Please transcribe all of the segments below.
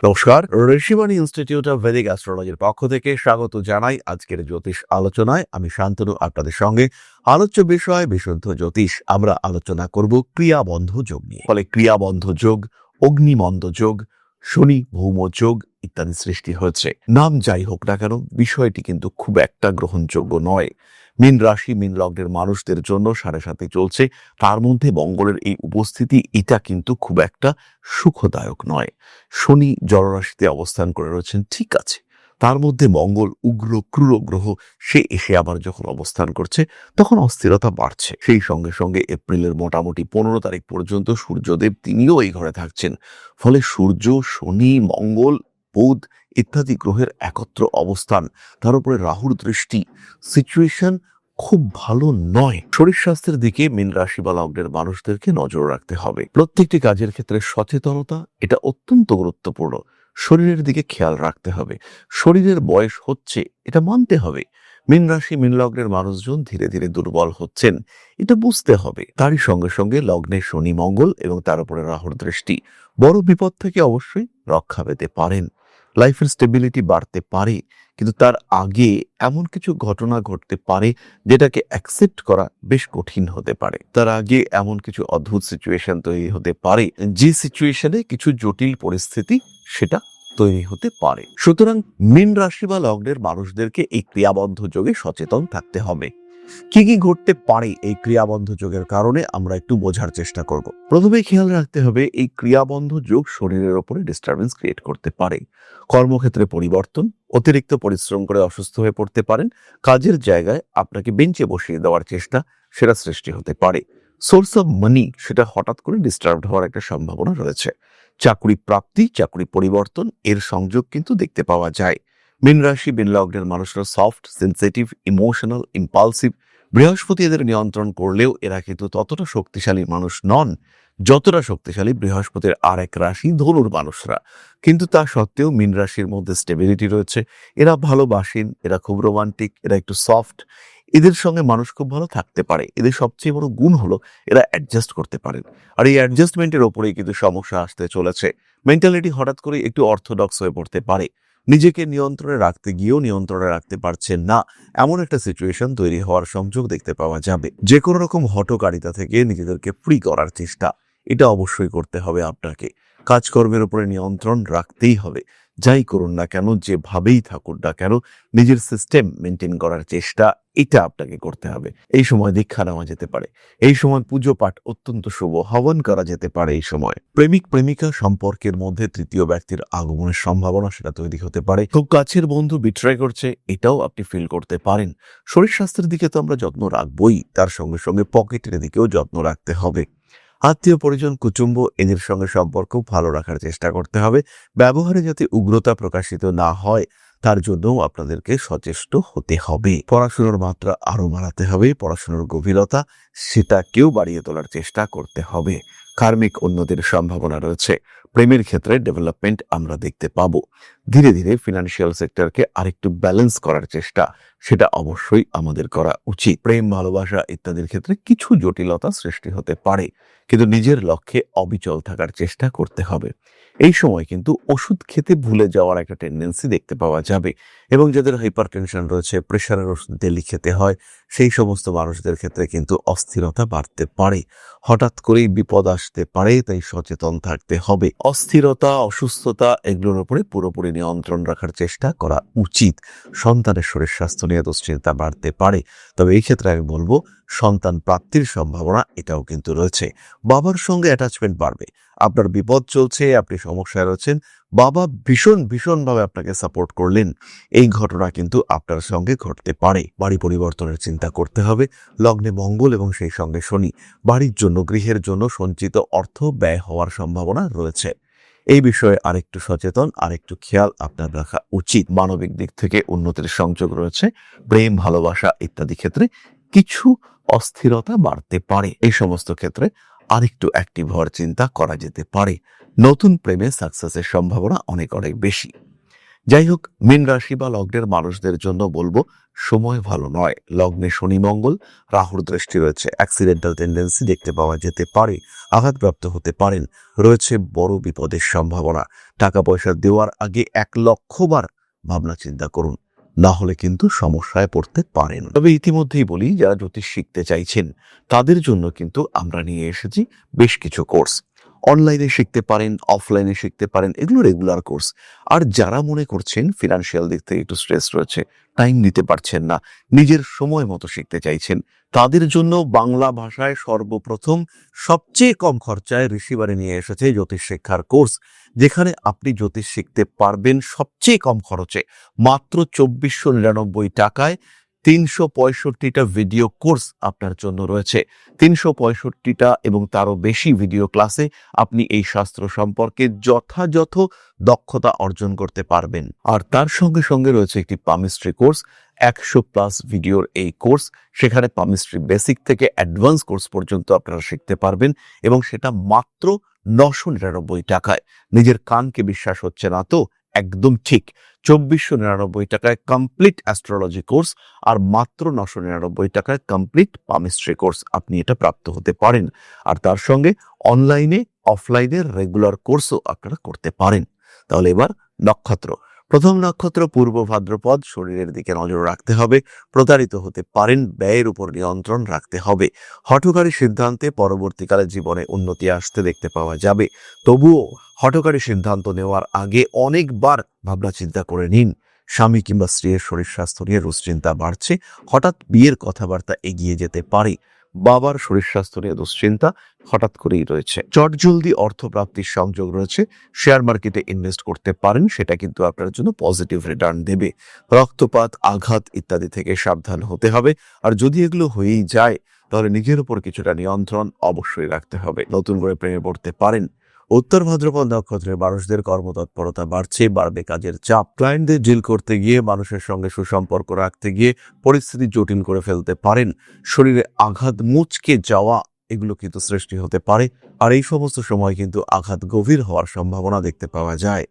নমস্কার, Rishibani institute of Vedic অ্যাস্ট্রোলজির পক্ষ থেকে স্বাগত জানাই আজকের জ্যোতিষ আলোচনায়। আমি শান্তনু আপনাদের সঙ্গে। আলোচ্য বিষয় বিশুদ্ধ জ্যোতিষ। আমরা আলোচনা করব ক্রিয়াবন্ধ যোগ নিয়ে। ফলে ক্রিয়াবন্ধ যোগ, অগ্নিমন্দ যোগ, শনি ভৌম যোগ ইত্যাদি সৃষ্টি হয়েছে। নাম যাই হোক না কেন, বিষয়টি কিন্তু খুব একটা গ্রহণযোগ্য নয়। মীন রাশি মীন লগ্নের মানুষদের জন্য 7.5 চলছে, তার মধ্যে মঙ্গলের এই উপস্থিতি এটা কিন্তু খুব একটা সুখদায়ক নয়। শনি জলরাশিতে অবস্থান করে রয়েছেন, ঠিক আছে, তার মধ্যে মঙ্গল উগ্র ক্রূর গ্রহ, সে এসে আবার যখন অবস্থান করছে তখন অস্থিরতা বাড়ছে। সেই সঙ্গে সঙ্গে এপ্রিলের মোটামুটি 15 তারিখ পর্যন্ত সূর্যদেব তিনিও এই ঘরে থাকছেন। ফলে সূর্য, শনি, মঙ্গল, বুধ ইত্যাদি গ্রহের একত্র অবস্থান, তার উপরে রাহুর দৃষ্টি, সিচুয়েশন খুব ভালো নয়। শরীর স্বাস্থ্যের দিকে মীন রাশি বা লগ্নের মানুষদেরকে নজর রাখতে হবে। প্রত্যেকটি কাজের ক্ষেত্রে সচেতনতা এটা অত্যন্ত গুরুত্বপূর্ণ। শরীরের দিকে খেয়াল রাখতে হবে। শরীরের বয়স হচ্ছে, এটা মানতে হবে। মীন রাশি মীন লগ্নের মানুষজন ধীরে ধীরে দুর্বল হচ্ছেন, এটা বুঝতে হবে। তারই সঙ্গে সঙ্গে লগ্নে শনি মঙ্গল এবং তার উপরে রাহুর দৃষ্টি, বড় বিপদ থেকে অবশ্যই রক্ষা পেতে পারেন। লাইফের স্টেবিলিটি বাড়তে পারে, কিন্তু তার আগে এমন কিছু ঘটনা ঘটতে পারে যেটাকে অ্যাকসেপ্ট করা বেশ কঠিন হতে পারে। তার আগে এমন কিছু অদ্ভুত সিচুয়েশন তৈরি হতে পারে, যে সিচুয়েশনে কিছু জটিল পরিস্থিতি সেটা তৈরি হতে পারে। সুতরাং মীন রাশি বা লগ্নের মানুষদেরকে এই ক্রিয়াবন্ধ যোগে সচেতন থাকতে হবে। কি কি ঘটতে পারে এই ক্রিয়াবন্ধ যোগের কারণে আমরা একটু বোঝার চেষ্টা করব। প্রথমেই খেয়াল রাখতে হবে, এই ক্রিয়াবন্ধ যোগ শরীরের উপরে ডিস্টারবেন্স ক্রিয়েট করতে পারে। কর্মক্ষেত্রে পরিবর্তন, অতিরিক্ত পরিশ্রম করে অসুস্থ হয়ে পড়তে পারেন, কাজের জায়গায় আপনাকে বেঞ্চে বসিয়ে দেওয়ার চেষ্টা সেটা সৃষ্টি হতে পারে। সোর্স অফ মানি সেটা হঠাৎ করে ডিস্টার্ব হওয়ার একটা সম্ভাবনা রয়েছে। চাকরি প্রাপ্তি, চাকরি পরিবর্তন এর সংযোগ কিন্তু দেখতে পাওয়া যায়। মীন রাশি মীন লগ্নের মানুষরা সফট, সেন্সিটিভ, ইমোশনাল, ইম্পালসিভ। বৃহস্পতি এদের নিয়ন্ত্রণ করলেও এরা কিন্তু ততটা শক্তিশালী মানুষ নন যতটা শক্তিশালী বৃহস্পতির আর এক রাশি ধনুর মানুষরা। কিন্তু তা সত্ত্বেও মীন রাশির মধ্যে স্টেবিলিটি রয়েছে। এরা ভালোবাসেন, এরা খুব রোমান্টিক, এরা একটু সফট। এদের সঙ্গে মানুষ খুব ভালো থাকতে পারে। এদের সবচেয়ে বড় গুণ হলো এরা অ্যাডজাস্ট করতে পারেন। আর এই অ্যাডজাস্টমেন্টের ওপরেই কিন্তু সমস্যা আসতে চলেছে। মেন্টালিটি হঠাৎ করে একটু অর্থোডক্স হয়ে পড়তে পারে। নিজেকে নিয়ন্ত্রণে রাখতে গিয়েও নিয়ন্ত্রণে রাখতে পারছেন না, এমন একটা সিচুয়েশন তৈরি হওয়ার সংযোগ দেখতে পাওয়া যাবে। যে কোনো রকম হঠকারিতা থেকে নিজেদেরকে ফ্রি করার চেষ্টা এটা অবশ্যই করতে হবে আপনাকে। কাজকর্মের উপরে নিয়ন্ত্রণ রাখতেই হবে। যাই করুন না কেন, যেভাবেই থাকুন না কেন, নিজের সিস্টেম মেনটেন করার চেষ্টা এটা আপনাকে করতে হবে। এই সময় দীক্ষা নেওয়া যেতে পারে, এই সময় পুজো পাঠ অত্যন্ত শুভ, হবন করা যেতে পারে। এই সময় প্রেমিক প্রেমিকা সম্পর্কের মধ্যে তৃতীয় ব্যক্তির আগমনের সম্ভাবনা সেটা তৈরি হতে পারে। খুব কাছের বন্ধু বিট্রাই করছে, এটাও আপনি ফিল করতে পারেন। শরীর স্বাস্থ্যের দিকে তো আমরা যত্ন রাখবই, তার সঙ্গে সঙ্গে পকেটের দিকেও যত্ন রাখতে হবে। আত্মীয় পরিজন কুটুম্ব এদের সঙ্গে সম্পর্ক ভালো রাখার চেষ্টা করতে হবে। ব্যবহারে যাতে উগ্রতা প্রকাশিত না হয় তার জন্যও আপনাদেরকে সচেষ্ট হতে হবে। পড়াশোনার মাত্রা আরো বাড়াতে হবে, পড়াশোনার গভীরতা সেটাকেও বাড়িয়ে তোলার চেষ্টা করতে হবে। কার্মিক উন্নতির সম্ভাবনা রয়েছে। প্রেমের ক্ষেত্রে ডেভেলপমেন্ট আমরা দেখতে পাবো। ধীরে ধীরে ফিনান্সিয়াল সেক্টরকে আরেকটু ব্যালেন্স করার চেষ্টা সেটা অবশ্যই আমাদের করা উচিত। প্রেম ভালোবাসা ইত্যাদির ক্ষেত্রে কিছু জটিলতা সৃষ্টি হতে পারে, কিন্তু নিজের লক্ষ্যে অবিচল থাকার চেষ্টা করতে হবে। এই সময় কিন্তু ওষুধ খেতে ভুলে যাওয়ার একটা টেন্ডেন্সি দেখতে পাওয়া যাবে, এবং যাদের হাইপারটেনশন রয়েছে, প্রেশারের ওষুধ ডেলি খেতে হয়, সেই সমস্ত মানুষদের ক্ষেত্রে কিন্তু অস্থিরতা বাড়তে পারে। হঠাৎ করেই বিপদ আসতে পারে, তাই সচেতন থাকতে হবে। অস্থিরতা, অসুস্থতা এগুলোর উপরে পুরোপুরি নিয়ন্ত্রণ রাখার চেষ্টা করা উচিত। সন্তানের শরীর স্বাস্থ্য নিয়ে দুশ্চিন্তা বাড়তে পারে, তবে এই ক্ষেত্রে আমি বলবো সন্তান প্রাপ্তির সম্ভাবনা এটাও কিন্তু রয়েছে। বাবার সঙ্গে অ্যাটাচমেন্ট বাড়বে। আপনার বিপদ চলছে, আপনি সমস্যায় রয়েছেন, বাবা ভীষণভাবে আপনাকে সাপোর্ট করলেন, এই ঘটনা কিন্তু আপনার সঙ্গে ঘটতে পারে। বাড়ি পরিবর্তনের চিন্তা করতে হবে। লগ্নে মঙ্গল এবং সেই সঙ্গে শনি, বাড়ির জন্য গৃহের জন্য সঞ্চিত অর্থ ব্যয় হওয়ার সম্ভাবনা রয়েছে। এই বিষয়ে আরেকটু সচেতন, আরেকটু খেয়াল আপনার রাখা উচিত। মানবিক দিক থেকে উন্নতির সংযোগ রয়েছে। প্রেম ভালোবাসা ইত্যাদি ক্ষেত্রে কিছু অস্থিরতা বাড়তে পারে। এই সমস্ত ক্ষেত্রে আরেকটু অ্যাক্টিভ হওয়ার চিন্তা করা যেতে পারে। নতুন প্রেমে সাকসেসের সম্ভাবনা অনেক বেশি। যাই হোক, মীন রাশি বা লগ্নের মানুষদের জন্য বলবো সময় ভালো নয়। লগ্নে শনি মঙ্গল রাহুর দৃষ্টি রয়েছে, অ্যাক্সিডেন্টাল টেন্ডেন্সি দেখতে পাওয়া যেতে পারে, আঘাতপ্রাপ্ত হতে পারেন, রয়েছে বড় বিপদের সম্ভাবনা। টাকা পয়সা দেওয়ার আগে 1,00,000 বার ভাবনা চিন্তা করুন, না হলে কিন্তু সমস্যায় পড়তে পারেন। তবে ইতিমধ্যেই বলি, যারা জ্যোতিষ শিখতে চাইছেন তাদের জন্য কিন্তু আমরা নিয়ে এসেছি বেশ কিছু কোর্স। অনলাইনে শিখতে পারেন, অফলাইনে শিখতে পারেন, এগুলো রেগুলার কোর্স। আর যারা মনে করছেন ফিনান্সিয়াল দিক থেকে একটু স্ট্রেস রয়েছে, টাইম দিতে পারছেন না, নিজের সময় মতো শিখতে চাইছেন, তাদের জন্য বাংলা ভাষায় সর্বপ্রথম সবচেয়ে কম খরচায় ঋষিবাণী নিয়ে এসেছে জ্যোতিষ শিক্ষার কোর্স, যেখানে আপনি জ্যোতিষ শিখতে পারবেন সবচেয়ে কম খরচে, মাত্র 2,499 টাকায়। 365টা ভিডিও কোর্স আপনার জন্য রয়েছে। 365টা এবং তারও বেশি ভিডিও ক্লাসে আপনি এই শাস্ত্র সম্পর্কে যথাযথ দক্ষতা অর্জন করতে পারবেন। আর তার সঙ্গে সঙ্গে রয়েছে একটি পামিস্ট্রি কোর্স, 100+ ভিডিওর এই কোর্স। সেখানে পামিস্ট্রি বেসিক থেকে অ্যাডভান্স কোর্স পর্যন্ত আপনারা শিখতে পারবেন, এবং সেটা মাত্র 999 টাকায়। নিজের কানকে বিশ্বাস হচ্ছে না তো? একদম ঠিক, 2,499 টাকায় কমপ্লিট অ্যাস্ট্রোলজি কোর্স আর মাত্র 999 টাকায় কমপ্লিট পামিস্ট্রি কোর্স আপনি এটা প্রাপ্ত হতে পারেন। আর তার সঙ্গে অনলাইনে অফলাইনের রেগুলার কোর্সও আপনারা করতে পারেন। তাহলে এবার নক্ষত্র। প্রথম নক্ষত্র পূর্ব ভাদ্রপদ। শরীরের দিকে নজর রাখতে হবে, প্রতারিত হতে পারেন, ব্যয়ের উপর নিয়ন্ত্রণ রাখতে হবে। হঠকারী সিদ্ধান্তে পরবর্তীকালে জীবনে উন্নতি আসতে দেখতে পাওয়া যাবে। তবুও হঠকারী সিদ্ধান্ত নেওয়ার আগে অনেকবার ভাবনা চিন্তা করে নিন। স্বামী কিংবা স্ত্রীর শরীর স্বাস্থ্য নিয়ে দুশ্চিন্তা বাড়ছে, হঠাৎ বিয়ের কথাবার্তা এগিয়ে যেতে পারে। বাবার শরীর স্বাস্থ্য নিয়ে দুশ্চিন্তা হঠাৎ করেই রয়েছে। চটজলদি অর্থপ্রাপ্তির সংযোগ রয়েছে। শেয়ার মার্কেটে ইনভেস্ট করতে পারেন, সেটা কিন্তু আপনার জন্য পজিটিভ রিটার্ন দেবে। রক্তপাত, আঘাত ইত্যাদি থেকে সাবধান হতে হবে। আর যদি এগুলো হয়েই যায়, তাহলে নিজের উপর কিছুটা নিয়ন্ত্রণ অবশ্যই রাখতে হবে। নতুন করে প্রেমে পড়তে পারেন। উত্তর ভাদ্রপদ নক্ষত্রের মানুষদের কর্মতৎপরতা বাড়বে কাজের চাপ। ক্লায়েন্টদের ডিল করতে গিয়ে, মানুষের সঙ্গে সুসম্পর্ক রাখতে গিয়ে পরিস্থিতি জটিল করে ফেলতে পারেন। শরীরে আঘাত, মুচকে যাওয়া এগুলো কিন্তু সৃষ্টি হতে পারে। আর এই সমস্ত সময় কিন্তু আঘাত গভীর হওয়ার সম্ভাবনা দেখতে পাওয়া যায়।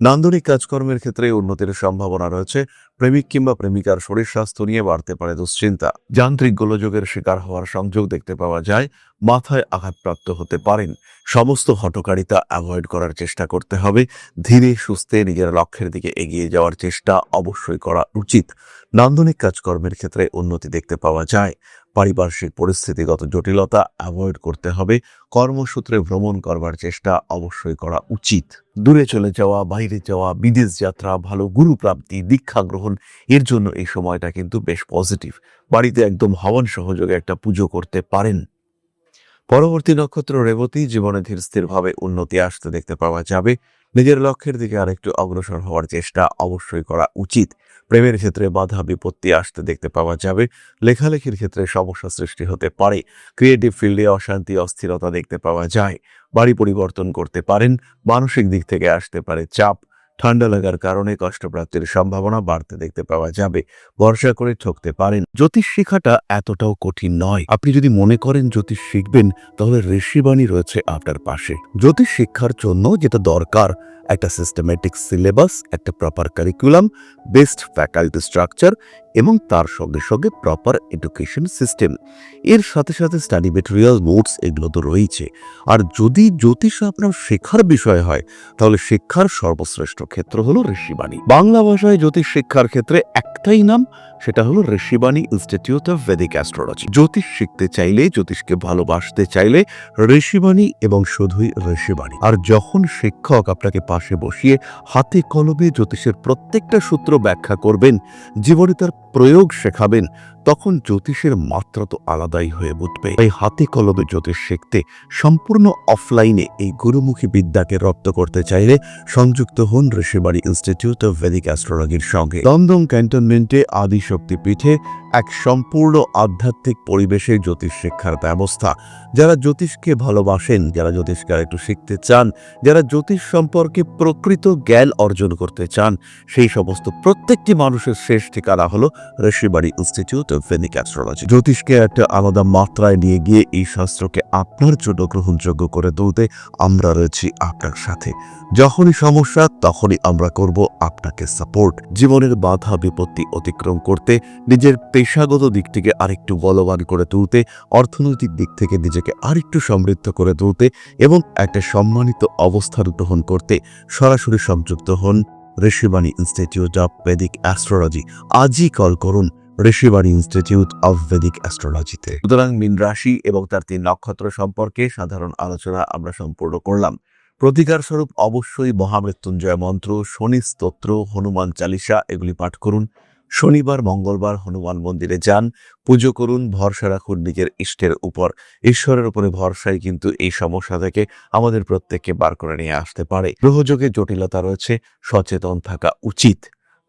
নান্দনিক কাজকর্মের ক্ষেত্রে উন্নতির সম্ভাবনা রয়েছে। প্রেমিক কিংবা প্রেমিকার শরীর স্বাস্থ্য নিয়ে বাড়তে পারে দুশ্চিন্তা। যান্ত্রিক গোলযোগের শিকার হওয়ার সংযোগ দেখতে পাওয়া যায়। মাথায় আঘাতপ্রাপ্ত হতে পারেন। সমস্ত হঠকারিতা অ্যাভয়েড করার চেষ্টা করতে হবে। ধীরে সুস্থে নিজের লক্ষ্যের দিকে এগিয়ে যাওয়ার চেষ্টা অবশ্যই করা উচিত। নান্দনিক কাজকর্মের ক্ষেত্রে উন্নতি দেখতে পাওয়া যায়। পারিপার্শ্বিক পরিস্থিতিগত জটিলতা অ্যাভয়েড করতে হবে। কর্মসূত্রে ভ্রমণ করবার চেষ্টা অবশ্যই করা উচিত। দূরে চলে যাওয়া, বাইরে যাওয়া, বিদেশ যাত্রা, ভালো গুরু প্রাপ্তি, দীক্ষা গ্রহণ, এর জন্য এই সময়টা কিন্তু বেশ পজিটিভ। বাড়িতে একদম হবন সহযোগে একটা পুজো করতে পারেন। পরবর্তী নক্ষত্র রেবতী। জীবনে ধীর স্থিরভাবে উন্নতি আসতে দেখতে পাওয়া যাবে। নিজের লক্ষ্যের দিকে আরেকটু অগ্রসর হওয়ার চেষ্টা অবশ্যই করা উচিত। প্রেমের ক্ষেত্রে বাধা বিপত্তি আসতে দেখতে পাওয়া যাবে। লেখালেখির ক্ষেত্রে সমস্যা সৃষ্টি হতে পারে। ক্রিয়েটিভ ফিল্ডে অশান্তি, অস্থিরতা দেখতে পাওয়া যায়। বাড়ি পরিবর্তন করতে পারেন। মানসিক দিক থেকে আসতে পারে চাপ। ঠান্ডা লাগার কারণে কষ্টপ্রাপ্তির সম্ভাবনা বাড়তে দেখতে পাওয়া যাবে। ভরসা করে ঠকতে পারেন। জ্যোতিষ শিক্ষাটা এতটাও কঠিন নয়। আপনি যদি মনে করেন জ্যোতিষ শিখবেন, তাহলে ঋষিবাণী রয়েছে আপনার পাশে। জ্যোতিষ শিক্ষার জন্য যেটা দরকার, একটা সিস্টেমেটিক সিলেবাস, একটা proper curriculum, best faculty structure এবং তার সঙ্গে সঙ্গে প্রপার এডুকেশন সিস্টেম। এর সাথে সাথে স্টাডি মেটেরিয়াল, নোটস এগুলো তো রয়েছে। আর যদি জ্যোতিষ আপনার শেখার বিষয় হয়, তাহলে শিক্ষার সর্বশ্রেষ্ঠ ক্ষেত্র হলো ঋষিবাণী। বাংলা ভাষায় জ্যোতিষ শিক্ষার ক্ষেত্রে একটাই নাম, সেটা হলো Rishibani institute of Vedic astrology. জ্যোতিষ শিখতে চাইলে, জ্যোতিষকে ভালোবাসতে চাইলে ঋষিবাণী এবং শুধুই ঋষিবাণী। আর যখন শিক্ষক আপনাকে পাশে বসিয়ে হাতে কলমে জ্যোতিষের প্রত্যেকটা সূত্র ব্যাখ্যা করবেন, জীবনে তার প্রয়োগ শেখাবেন, তখন জ্যোতিষের মাত্রা তো আলাদাই হয়ে উঠবে। তাই হাতে কলমে জ্যোতিষ শিখতে, সম্পূর্ণ অফলাইনে এই গুরুমুখী বিদ্যাকে রপ্ত করতে চাইলে সংযুক্ত হন ঋষিবাণী ইনস্টিটিউট অফ ভেদিক অ্যাস্ট্রোলজির সঙ্গে। দমদম ক্যান্টনমেন্টে আদিশক্তি পীঠে এক সম্পূর্ণ আধ্যাত্মিক পরিবেশে জ্যোতিষ শিক্ষার ব্যবস্থা। যারা জ্যোতিষকে ভালোবাসেন, যারা জ্যোতিষকে একটু শিখতে চান, যারা জ্যোতিষ সম্পর্কে প্রকৃত জ্ঞান অর্জন করতে চান, সেই সমস্ত প্রত্যেকটি মানুষের শেষ ঠিকানা হলো Rishibani institute of of Vedic astrology. জ্যোতিষকে একটা আলাদা মাত্রায় নিয়ে গিয়ে এই শাস্ত্রকে আপনার জন্য গ্রহণযোগ্য করে তুলতে আমরা রয়েছি আপনার সাথে। যখনই সমস্যা তখনই আমরা করব আপনাকে সাপোর্ট। জীবনের বাধা বিপত্তি অতিক্রম করতে, নিজের পেশাগত দিক থেকে আরেকটু বলবান করে তুলতে, অর্থনৈতিক দিক থেকে নিজেকে আরেকটু সমৃদ্ধ করে তুলতে এবং একটা সম্মানিত অবস্থান গ্রহণ করতে সরাসরি সংযুক্ত হন Rishibani institute of Vedic astrology. আজই কল করুন ঋষিবাণী ইনস্টিটিউট অফ ভেদিক অ্যাস্ট্রোলজিতে। সুতরাং মীন রাশি এবং তার 3 নক্ষত্র সম্পর্কে সাধারণ আলোচনা আমরা সম্পূর্ণ করলাম। প্রতিকার স্বরূপ অবশ্যই মহামৃত্যুঞ্জয় মন্ত্র, শনি স্তোত্র, হনুমান চালিসা এগুলি পাঠ করুন। শনিবার মঙ্গলবার হনুমান মন্দিরে যান, পুজো করুন, ভরসা রাখুন নিজের ইষ্টের উপর। ঈশ্বরের উপরে ভরসাই কিন্তু এই সমস্যা থেকে আমাদের প্রত্যেককে বার করে নিয়ে আসতে পারে। গ্রহযোগে জটিলতা রয়েছে, সচেতন থাকা উচিত।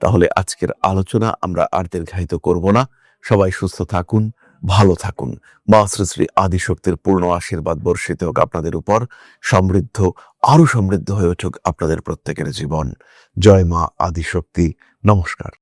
তাহলে আজকের আলোচনা আমরা আর দীর্ঘায়িত করব না। সবাই সুস্থ থাকুন, ভালো থাকুন। মা শ্রী শ্রী আদিশক্তির পূর্ণ আশীর্বাদ বর্ষিত হোক আপনাদের উপর। সমৃদ্ধ, আরো সমৃদ্ধ হয়ে উঠুক আপনাদের প্রত্যেকের জীবন। জয় মা আদিশক্তি। নমস্কার।